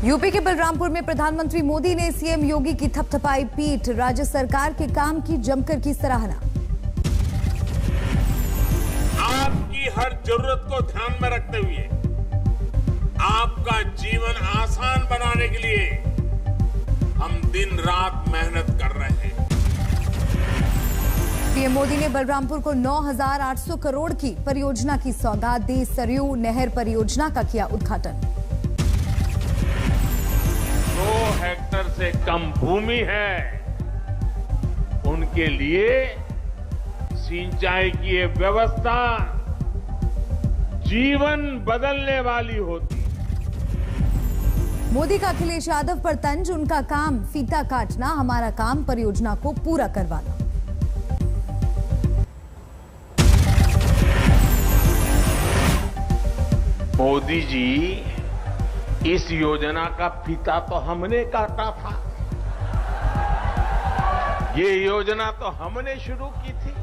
UP के बलरामपुर में प्रधानमंत्री मोदी ने सीएम योगी की थपथपाई पीठ। राज्य सरकार के काम की जमकर की सराहना। आपकी हर जरूरत को ध्यान में रखते हुए आपका जीवन आसान बनाने के लिए हम दिन रात मेहनत कर रहे हैं। पीएम मोदी ने बलरामपुर को 9,800 करोड़ की परियोजना की सौगात दी। सरयू नहर परियोजना का किया उद्घाटन। 2 हेक्टेयर से कम भूमि है, उनके लिए सिंचाई की ये व्यवस्था जीवन बदलने वाली होती। मोदी का अखिलेश यादव पर तंज। उनका काम फीता काटना, हमारा काम परियोजना को पूरा करवाना। मोदी जी, इस योजना का फीता तो हमने काटा था। ये योजना तो हमने शुरू की थी।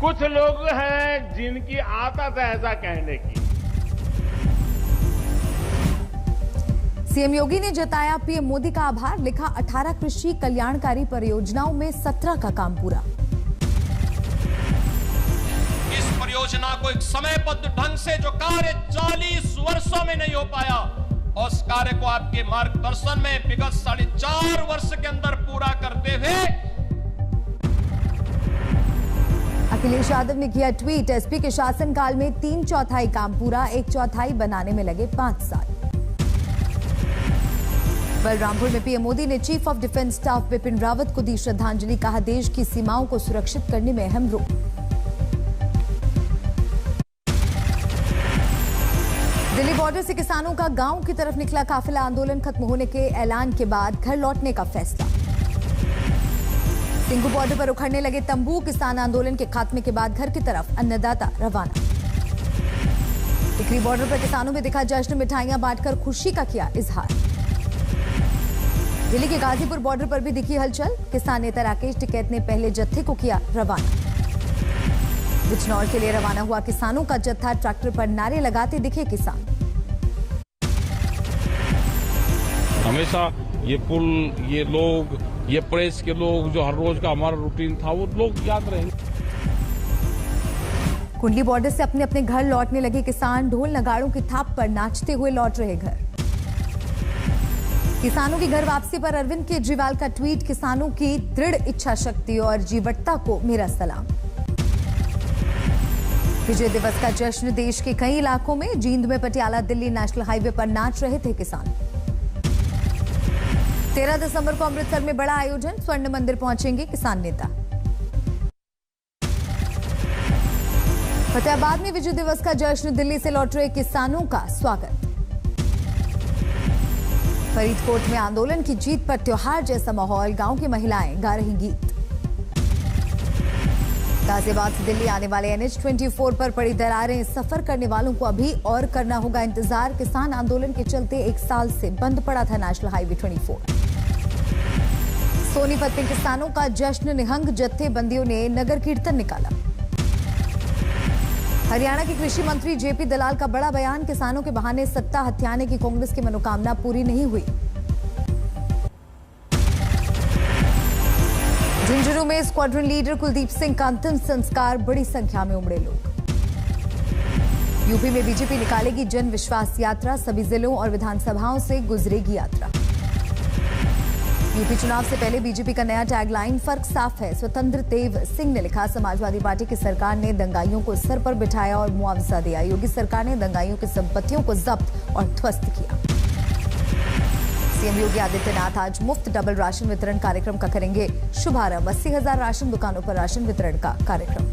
कुछ लोग हैं जिनकी आदत है ऐसा कहने की। सीएम योगी ने जताया पीएम मोदी का आभार। लिखा 18 कृषि कल्याणकारी परियोजनाओं में 17 का काम पूरा। इस परियोजना को एक समयबद्ध ढंग से जो कार्य 40 वर्षों में नहीं हो पाया, और उस कार्य को आपके मार्गदर्शन में विगत 4.5 वर्ष के अंदर पूरा करते हुए। अखिलेश यादव ने किया ट्वीट। एसपी के शासनकाल में 3/4 काम पूरा, 1/4 बनाने में लगे 5 साल। बलरामपुर में पीएम मोदी ने chief of defence staff Bipin Rawat को दी श्रद्धांजलि। कहा देश की सीमाओं को सुरक्षित करने में अहम रोल। दिल्ली बॉर्डर से किसानों का गांव की तरफ निकला काफिला। आंदोलन खत्म होने के ऐलान के बाद घर लौटने का फैसला। सिंघू बॉर्डर पर उखड़ने लगे तंबू। किसान आंदोलन के खात्मे के बाद घर की तरफ अन्नदाता रवाना। टिकरी बॉर्डर पर किसानों में दिखा जश्न। मिठाइयां बांटकर खुशी का किया इजहार। दिल्ली के गाजीपुर बॉर्डर पर भी दिखी हलचल। किसान नेता राकेश टिकैत ने पहले जत्थे को किया रवाना। बिजनौर के लिए रवाना हुआ किसानों का जत्था। ट्रैक्टर पर नारे लगाते दिखे किसान। हमेशा ये पुल, ये लोग, ये प्रेस के लोग, जो हर रोज का हमारा रूटीन था, वो लोग याद रहेंगे। कुंडली बॉर्डर से अपने अपने घर लौटने लगे किसान। ढोल नगाड़ों की थाप पर नाचते हुए लौट रहे घर। किसानों की घर वापसी पर अरविंद केजरीवाल का ट्वीट। किसानों की दृढ़ इच्छा शक्ति और जीवटता को मेरा सलाम। विजय दिवस का जश्न देश के कई इलाकों में। जींद में पटियाला दिल्ली नेशनल हाईवे पर नाच रहे थे किसान। 13 दिसंबर को अमृतसर में बड़ा आयोजन। स्वर्ण मंदिर पहुंचेंगे किसान नेता। फतेहाबाद में विजय दिवस का जश्न। दिल्ली से लौट रहे किसानों का स्वागत। फरीदकोट में आंदोलन की जीत पर त्योहार जैसा माहौल। गांव की महिलाएं गा रही गीत। गाजियाबाद से दिल्ली आने वाले NH-24 पर पड़ी दरारें। सफर करने वालों को अभी और करना होगा इंतजार। किसान आंदोलन के चलते 1 साल से बंद पड़ा था नेशनल हाईवे 24। सोनीपत में किसानों का जश्न। निहंग जत्थेबंदियों ने नगर कीर्तन निकाला। हरियाणा के कृषि मंत्री जेपी दलाल का बड़ा बयान। किसानों के बहाने सत्ता हथियाने की कांग्रेस की मनोकामना पूरी नहीं हुई। झुंझुनू में स्क्वाड्रन लीडर कुलदीप सिंह का अंतिम संस्कार। बड़ी संख्या में उमड़े लोग। यूपी में बीजेपी निकालेगी जन विश्वास यात्रा। सभी जिलों और विधानसभाओं से गुजरेगी यात्रा। यूपी चुनाव से पहले बीजेपी का नया टैगलाइन। फर्क साफ है। स्वतंत्र देव सिंह ने लिखा समाजवादी पार्टी की सरकार ने दंगाइयों को सर पर बिठाया और मुआवजा दिया। योगी सरकार ने दंगाइयों की संपत्तियों को जब्त और ध्वस्त किया। सीएम योगी आदित्यनाथ आज मुफ्त डबल राशन वितरण कार्यक्रम का करेंगे शुभारंभ। 80,000 राशन दुकानों पर राशन वितरण का कार्यक्रम।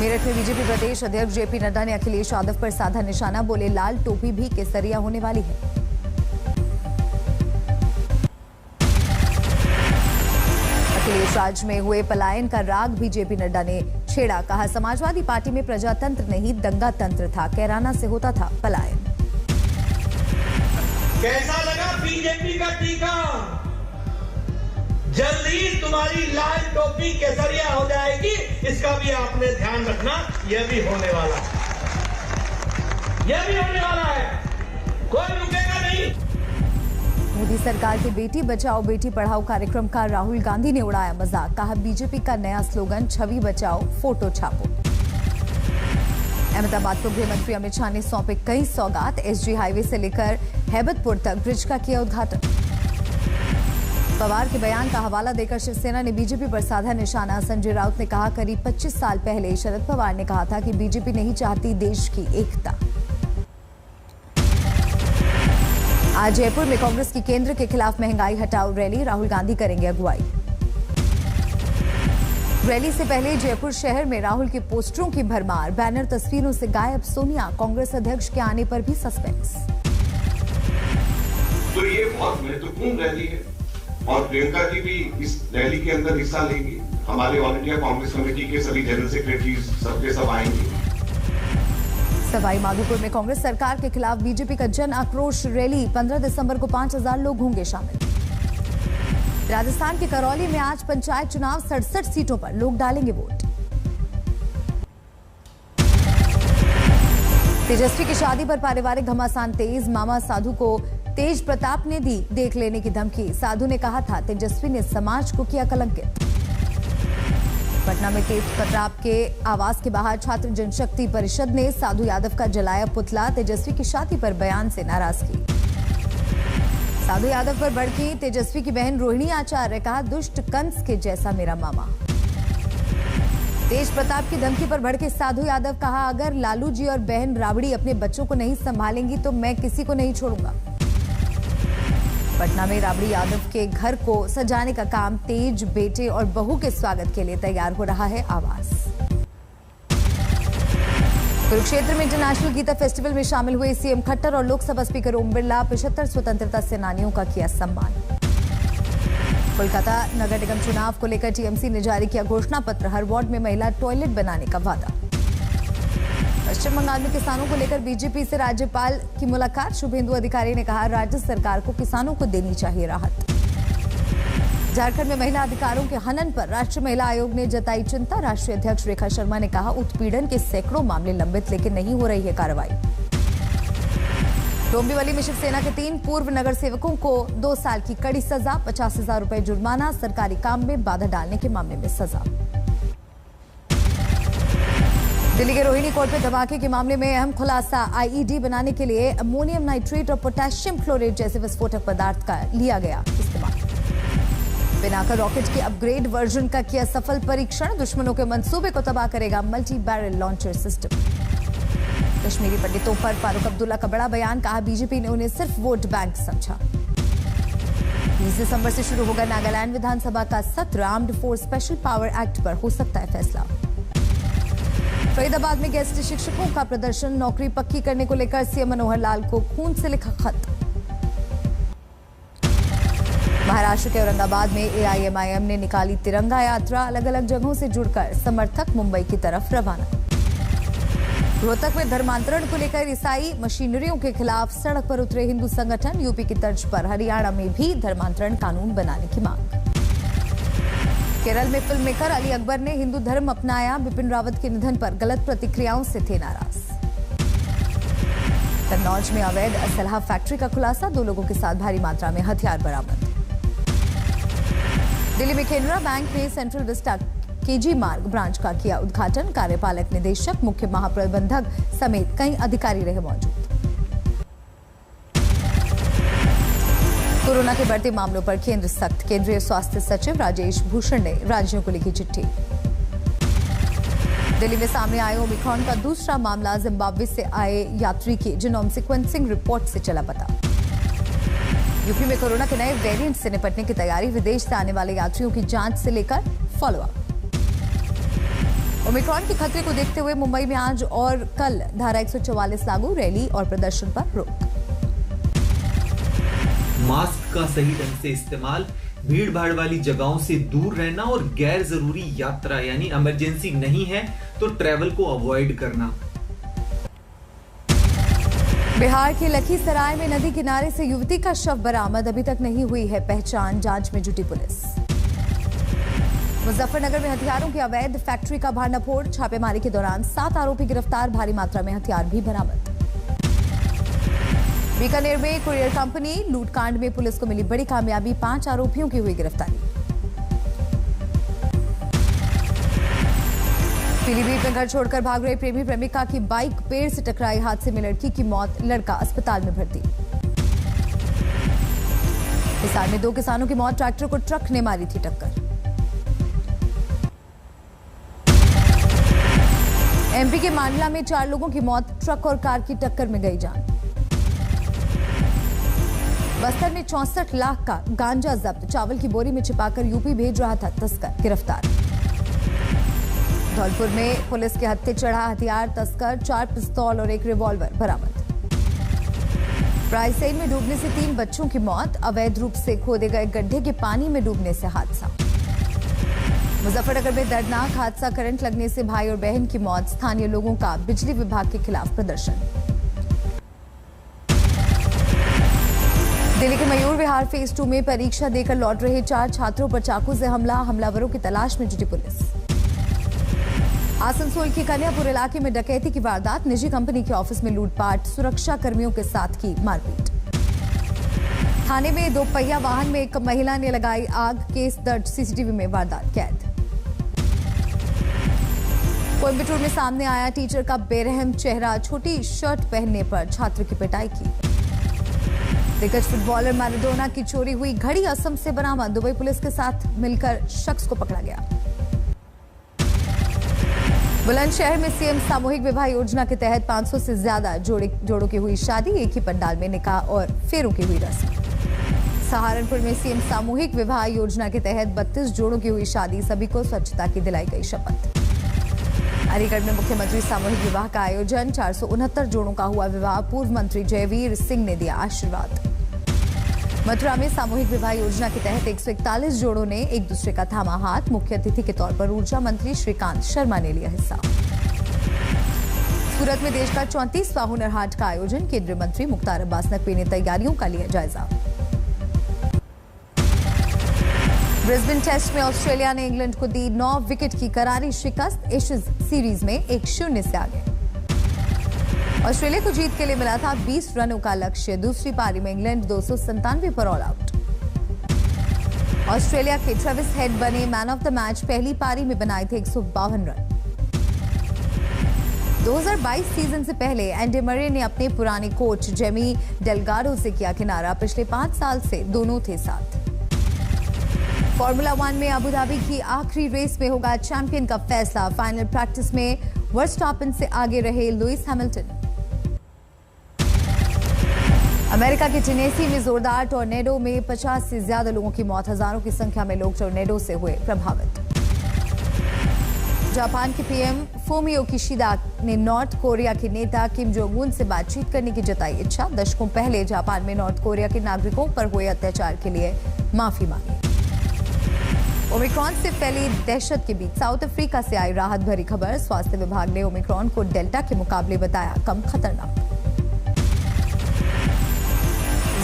मेरठ में बीजेपी प्रदेश अध्यक्ष जेपी नड्डा ने अखिलेश यादव पर साधा निशाना। बोले लाल टोपी भी केसरिया होने वाली है। अखिलेश राज में हुए पलायन का राग भी जेपी नड्डा ने छेड़ा। कहा समाजवादी पार्टी में प्रजातंत्र नहीं दंगा तंत्र था। कैराना से होता था पलायन। कैसा लगा बीजेपी का टीका? जल्दी तुम्हारी लाल टोपी केसरिया हो जाएगी, इसका भी आपने ध्यान रखना। यह भी होने वाला है, यह भी होने वाला है। कोई रुकेगा नहीं। मोदी सरकार के बेटी बचाओ बेटी पढ़ाओ कार्यक्रम का राहुल गांधी ने उड़ाया मजाक। कहा बीजेपी का नया स्लोगन छवि बचाओ फोटो छापो। अहमदाबाद को गृह मंत्री अमित शाह ने सौंपे कई सौगात। एसजी हाईवे से लेकर हैबतपुर तक ब्रिज का किया उद्घाटन। पवार के बयान का हवाला देकर शिवसेना ने बीजेपी पर साधा निशाना। संजय राउत ने कहा करीब 25 साल पहले शरद पवार ने कहा था कि बीजेपी नहीं चाहती देश की एकता। आज जयपुर में कांग्रेस की केंद्र के खिलाफ महंगाई हटाओ रैली। राहुल गांधी करेंगे अगुवाई। रैली से पहले जयपुर शहर में राहुल के पोस्टरों की भरमार। बैनर तस्वीरों से गायब सोनिया। कांग्रेस अध्यक्ष के आने पर भी सस्पेंस। तो ये बहुत महत्वपूर्ण रैली है और प्रियंका जी भी इस रैली के अंदर हिस्सा लेंगी। हमारे ऑल इंडिया कांग्रेस कमेटी के सभी जनरल सेक्रेटरी सबके सब आएंगे। सवाई माधोपुर में कांग्रेस सरकार के खिलाफ बीजेपी का जन आक्रोश रैली। 15 दिसंबर को 5000 लोग होंगे शामिल। राजस्थान के करौली में आज पंचायत चुनाव। 67 सीटों पर लोग डालेंगे वोट। तेजस्वी की शादी पर पारिवारिक घमासान तेज। मामा साधु को तेज प्रताप ने दी देख लेने की धमकी। साधु ने कहा था तेजस्वी ने समाज को किया कलंकित। पटना में तेज प्रताप के आवास के बाहर छात्र जनशक्ति परिषद ने साधु यादव का जलाया पुतला। तेजस्वी की शादी पर बयान से नाराजगी। साधु यादव पर भड़की तेजस्वी की बहन रोहिणी आचार्य। कहा दुष्ट कंस के जैसा मेरा मामा। तेज प्रताप की धमकी पर भड़के साधु यादव। कहा अगर लालू जी और बहन राबड़ी अपने बच्चों को नहीं संभालेंगी तो मैं किसी को नहीं छोड़ूंगा। पटना में राबड़ी यादव के घर को सजाने का काम तेज। बेटे और बहू के स्वागत के लिए तैयार हो रहा है आवास। कुरुक्षेत्र में इंटरनेशनल गीता फेस्टिवल में शामिल हुए सीएम खट्टर और लोकसभा स्पीकर ओम बिरला। 75 स्वतंत्रता सेनानियों का किया सम्मान। कोलकाता नगर निगम चुनाव को लेकर टीएमसी ने जारी किया घोषणा पत्र। हर वार्ड में महिला टॉयलेट बनाने का वादा। पश्चिम बंगाल में किसानों को लेकर बीजेपी से राज्यपाल की मुलाकात। शुभेंदु अधिकारी ने कहा राज्य सरकार को किसानों को देनी चाहिए राहत। झारखंड में महिला अधिकारों के हनन पर राष्ट्रीय महिला आयोग ने जताई चिंता। राष्ट्रीय अध्यक्ष रेखा शर्मा ने कहा उत्पीड़न के सैकड़ों मामले लंबित लेकिन नहीं हो रही है कार्रवाई। डोंबिवली में शिवसेना के 3 पूर्व नगर सेवकों को 2 साल की कड़ी सजा। 50,000 रुपए जुर्माना। सरकारी काम में बाधा डालने के मामले में सजा। दिल्ली के रोहिणी कोर्ट में धमाके के मामले में अहम खुलासा। आईईडी बनाने के लिए अमोनियम नाइट्रेट और पोटेशियम क्लोरेट जैसे विस्फोटक पदार्थ का लिया गया इस्तेमाल। पिनाका रॉकेट के अपग्रेड वर्जन का किया सफल परीक्षण। दुश्मनों के मंसूबे को तबाह करेगा multi barrel launcher system. Kashmiri पंडितों पर फारूक अब्दुल्ला का बड़ा बयान। कहा बीजेपी ने उन्हें सिर्फ वोट बैंक समझा। 20 दिसंबर से शुरू होगा नागालैंड विधानसभा का सत्र। Armed force special power act पर हो सकता है फैसला। फरीदाबाद में गेस्ट शिक्षकों का प्रदर्शन। नौकरी पक्की करने को लेकर सीएम मनोहर लाल को खून से लिखा खत। महाराष्ट्र के औरंगाबाद में एआईएमआईएम ने निकाली तिरंगा यात्रा। अलग अलग जगहों से जुड़कर समर्थक मुंबई की तरफ रवाना। रोहतक में धर्मांतरण को लेकर ईसाई मशीनरियों के खिलाफ सड़क पर उतरे हिंदू संगठन। यूपी की तर्ज पर हरियाणा में भी धर्मांतरण कानून बनाने की मांग। केरल में फिल्म मेकर अली अकबर ने हिंदू धर्म अपनाया। बिपिन रावत के निधन पर गलत प्रतिक्रियाओं से थे नाराज। कन्नौज में अवैध असलहा फैक्ट्री का खुलासा। 2 लोगों के साथ भारी मात्रा में हथियार बरामद। दिल्ली में केनरा बैंक में सेंट्रल विस्टा केजी मार्ग ब्रांच का किया उद्घाटन। कार्यपालक निदेशक, मुख्य महाप्रबंधक समेत कई अधिकारी रहे मौजूद। कोरोना के बढ़ते मामलों पर केंद्र सख्त। केंद्रीय स्वास्थ्य सचिव राजेश भूषण ने राज्यों को लिखी चिट्ठी। दिल्ली में सामने आए ओमिक्रॉन का दूसरा मामला। जिम्बाब्वे से आए यात्री की जीनोम सीक्वेंसिंग रिपोर्ट से चला पता। यूपी में कोरोना के नए वेरिएंट से निपटने की तैयारी। विदेश से आने वाले यात्रियों की जांच से लेकर फॉलोअप। ओमिक्रॉन के खतरे को देखते हुए मुंबई में आज और कल धारा 144 लागू। रैली और प्रदर्शन पर रोक। मास्क का सही ढंग से इस्तेमाल, भीड़ भाड़ वाली जगहों से दूर रहना और गैर जरूरी यात्रा यानी इमरजेंसी नहीं है तो ट्रैवल को अवॉइड करना। बिहार के लखीसराय में नदी किनारे से युवती का शव बरामद। अभी तक नहीं हुई है पहचान। जांच में जुटी पुलिस। मुजफ्फरनगर में हथियारों की अवैध फैक्ट्री का भांडाफोड़। छापेमारी के दौरान 7 आरोपी गिरफ्तार। भारी मात्रा में हथियार भी बरामद। बीकानेर में कुरियर कंपनी लूटकांड में पुलिस को मिली बड़ी कामयाबी, 5 आरोपियों की हुई गिरफ्तारी। पीलीभीत में घर छोड़कर भाग रहे प्रेमी प्रेमिका की बाइक पेड़ से टकराई, हादसे में लड़की की मौत, लड़का अस्पताल में भर्ती। हिसार में 2 किसानों की मौत, ट्रैक्टर को ट्रक ने मारी थी टक्कर। एमपी के मांडला में 4 लोगों की मौत, ट्रक और कार की टक्कर में गई जान। बस्तर में 64 लाख का गांजा जब्त, चावल की बोरी में छिपाकर यूपी भेज रहा था तस्कर, गिरफ्तार। धौलपुर में पुलिस के हत्थे चढ़ा हथियार तस्कर, 4 पिस्तौल और 1 रिवॉल्वर बरामद। रायसेन में डूबने से 3 बच्चों की मौत, अवैध रूप से खोदे गए गड्ढे के पानी में डूबने से हादसा। मुजफ्फरनगर में दर्दनाक हादसा, करंट लगने से भाई और बहन की मौत, स्थानीय लोगों का बिजली विभाग के खिलाफ प्रदर्शन। दिल्ली के मयूर विहार फेज 2 में परीक्षा देकर लौट रहे 4 छात्रों पर चाकू से हमला, हमलावरों की तलाश में जुटी पुलिस। आसनसोल के कन्यापुर इलाके में डकैती की वारदात, निजी कंपनी के ऑफिस में लूटपाट, सुरक्षा कर्मियों के साथ की मारपीट। थाने में 2 पहिया वाहन में एक महिला ने लगाई आग, केस दर्ज, सीसीटीवी में वारदात कैद। कोयम्बटूर में सामने आया टीचर का बेरहम चेहरा, छोटी शर्ट पहनने पर छात्र की पिटाई की। दिग्गज फुटबॉलर मैराडोना की चोरी हुई घड़ी असम से बरामद, दुबई पुलिस के साथ मिलकर शख्स को पकड़ा गया। बुलंदशहर में सीएम सामूहिक विवाह योजना के तहत 500 से ज्यादा जोड़ों की हुई शादी, एक ही पंडाल में निकाह और फेरों की हुई रस्म। सहारनपुर में सीएम सामूहिक विवाह योजना के तहत 32 जोड़ों की हुई शादी, सभी को स्वच्छता की दिलाई गई शपथ। अलीगढ़ में मुख्यमंत्री सामूहिक विवाह का आयोजन, 469 जोड़ों का हुआ विवाह, पूर्व मंत्री जयवीर सिंह ने दिया आशीर्वाद। मथुरा में सामूहिक विवाह योजना के तहत 141 जोड़ों ने एक दूसरे का थामा हाथ, मुख्य अतिथि के तौर पर ऊर्जा मंत्री श्रीकांत शर्मा ने लिया हिस्सा। सूरत में देश का 34वां हुनर हाट का आयोजन, केंद्रीय मंत्री मुख्तार अब्बास नकवी ने तैयारियों का लिया जायजा। ब्रिस्बेन टेस्ट में ऑस्ट्रेलिया ने इंग्लैंड को दी 9 विकेट की करारी शिकस्त, एशेज सीरीज में 1-0 से आगे। ऑस्ट्रेलिया को जीत के लिए मिला था 20 रनों का लक्ष्य, दूसरी पारी में इंग्लैंड 297 पर ऑल आउट। ऑस्ट्रेलिया के ट्रेविस हेड बने मैन ऑफ द मैच, पहली पारी में बनाए थे 152 रन। 2022 सीजन से पहले एंडी मरे ने अपने पुराने कोच जेमी डेलगाडो से किया किनारा, पिछले 5 साल से दोनों थे साथ। फॉर्मूला 1 में अबू धाबी की आखिरी रेस में होगा चैंपियन का फैसला, फाइनल प्रैक्टिस में वर्स्टापेन से आगे रहे लुइस हैमिल्टन। अमेरिका के टेनेसी में जोरदार टॉर्नेडो में 50 से ज्यादा लोगों की मौत, हजारों की संख्या में लोग टॉर्नेडो से हुए प्रभावित। जापान के पीएम फूमियो किशिदा ने नॉर्थ कोरिया के नेता किम जोंग उन से बातचीत करने की जताई इच्छा, दशकों पहले जापान में नॉर्थ कोरिया के नागरिकों पर हुए अत्याचार के लिए माफी मांगी। ओमिक्रॉन से फैली दहशत के बीच साउथ अफ्रीका से आई राहत भरी खबर, स्वास्थ्य विभाग ने ओमिक्रॉन को डेल्टा के मुकाबले बताया कम खतरनाक।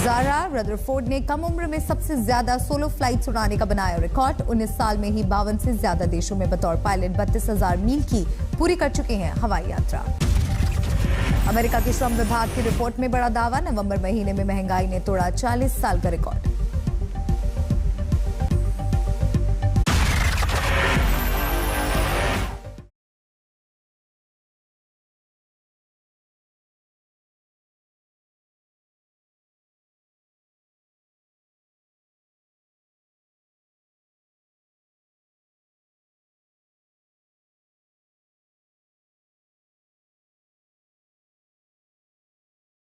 ज़ारा रदरफोर्ड ने कम उम्र में सबसे ज्यादा सोलो फ्लाइट्स उड़ाने का बनाया रिकॉर्ड, 19 साल में ही 52 से ज्यादा देशों में बतौर पायलट 32,000 मील की पूरी कर चुके हैं हवाई यात्रा। अमेरिका के श्रम विभाग की रिपोर्ट में बड़ा दावा, नवंबर महीने में महंगाई ने तोड़ा 40 साल का रिकॉर्ड।